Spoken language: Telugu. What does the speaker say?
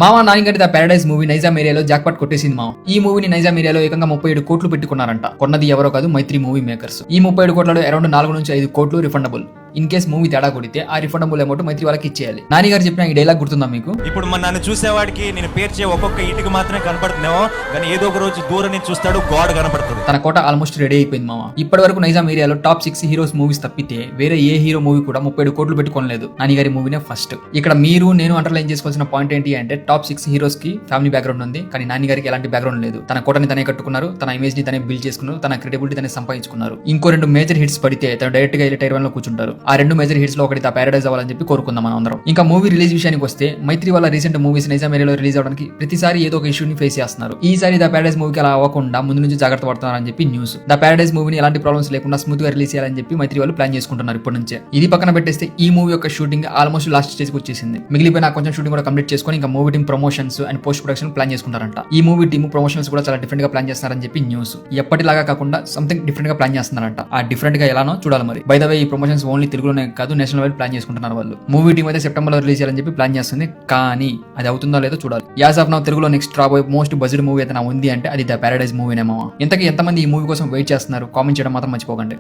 మావా నానిగారి ద ప్యారడైజ్ మూవీ నైజాం ఏరియాలో జాక్పాట్ కొట్టేసింది మావ. ఈ మూవీని నైజాం ఏరియాలో ఏకంగా 37 కోట్లు పెట్టుకున్నారంట. కొన్నది ఎవరో కాదు, మైత్రి మూవీ మేకర్స్. ఈ 37 కోట్లలో అరౌండ్ 4 నుంచి 5 కోట్లు రిఫండబుల్. ఇన్ కేస్ మూవీ తేడా కొడితే ఆ రిఫండబుల్ అమౌంట్ మైత్రి వాళ్ళకి ఇచ్చేయాలి. నానిగారు చెప్పిన ఈ డైలాగ్ గుర్తుందా మీకు? ఇప్పుడు నన్ను చూసేవాడికి నేను పేర్చే ఒక్కొక్క ఇంటికి మాత్రమే కనపడుతున్నావో, కానీ ఏదో ఒక రోజు దూరం నుంచి చూస్తాడు, గోడ కనపడుతుంది. తన కోట ఆల్మోస్ట్ రెడీ అయిపోయింది మామ. ఇప్పటి వరకు నైజాం ఏరియాలో టాప్ 6 హీరోస్ మూవీస్ తప్పితే వేరే ఏ హీరో మూవీ కూడా 37 కోట్లు పెట్టుకోలేదు. నానిగారి మూవీనే ఫస్ట్. ఇక్కడ మీరు నేను అండర్లైన్ చేసుకోవాల్సిన పాయింట్ ఏంటి అంటే టాప్ 6 హీరోస్ కి ఫ్యామిలీ బ్యాక్గ్రౌండ్ ఉంది, కానీ నానిగారికి ఎలాంటి బ్యాక్గ్రౌండ్ లేదు. తన కోటని తనే కట్టుకున్నారు, తన ఇమేజ్ ని తనే బిల్డ్ చేసుకున్నారు, తన క్రెడిబిలిటీ తనే సంపాదించుకున్నారు. ఇంకో 2 మేజర్ హిట్స్ పడితే తను డైరెక్ట్ గా వెళ్ళి టైర్ 1 లో కూర్చుంటారు. ఆ 2 మేజర్ హిట్స్ లో ఒకటి ద ప్యారడైజ్ అవ్వాలని చెప్పి కోరుకుందాం మనం అందరం. ఇంకా మూవీ రిలీజ్ విషయానికి వస్తే మైత్రి వాళ్ళ రీసెంట్ మూవీస్ నైజాం ఏరియాలో రిలీజ్ అవడానికి ప్రతిసారి ఏదో ఒక ఇష్యూని ఫేస్ చేస్తున్నారు. ఈసారి ద ప్యారడైజ్ మూవీకి అలా అవ్వకుండా ముందు నుంచి జాగ్రత్త పడుతున్నారని చెప్పి న్యూస్. ద ప్యారడైజ్ మూవీని ఎలాంటి ప్రాబ్లమ్స్ లేకుండా స్మూత్ గా రిలీజ్ చేయాలని చెప్పి మైత్రి వాళ్ళు ప్లాన్ చేసుకుంటున్నారు ఇప్పటి నుంచే. ఇది పక్కన పెట్టేస్తే ఈ మూవీ యొక్క షూటింగ్ ఆల్మోస్ట్ లాస్ట్ స్టేజ్ కి వచ్చేసింది. మిగిలిపోయిన కొంచెం షూటింగ్ కూడా కంప్లీట్ చేసుకొని ఇంకా movie team promotions and post production plan చేసుకుంటారంట. ఈ మూవీ టీమ్ ప్రమోషన్స్ కూడా చాలా డిఫరెంట్ గా ప్లాన్ చేస్తున్నారని చెప్పి న్యూస్. ఎప్పటిలాగా కాకుండా సంథింగ్ డిఫరెంట్ గా ప్లాన్ చేస్తున్నారంట. ఆ డిఫరెంట్ గా ఎలానో చూడాలి మరి. బై ద వే ఈ ప్రమోషన్స్ ఓన్లీ తెలుగులోనే కాదు, నేషనల్ వైడ్ ప్లాన్ చేసుకుంటున్నారు వాళ్ళు. మూవీ టీమ్ అయితే సెప్టెంబర్ లో రిలీజ్ చేయాలని చెప్పి ప్లాన్ చేస్తుంది, కానీ అది అవుతుందో లేదో చూడాలి. యాజ్ ఆఫ్ నౌ తెలుగులో నెక్స్ట్ రాబోయే మోస్ట్ బడ్జెట్ మూవీ అయితే ఉంది అంటే అది ద ప్యారడైజ్ మూవీనే మామ. ఇంతకీ ఎంతమంది ఈ మూవీ కోసం వెయిట్ చేస్తున్నారు? కామెంట్ చేయడం మాత్రం మర్చిపోకండి.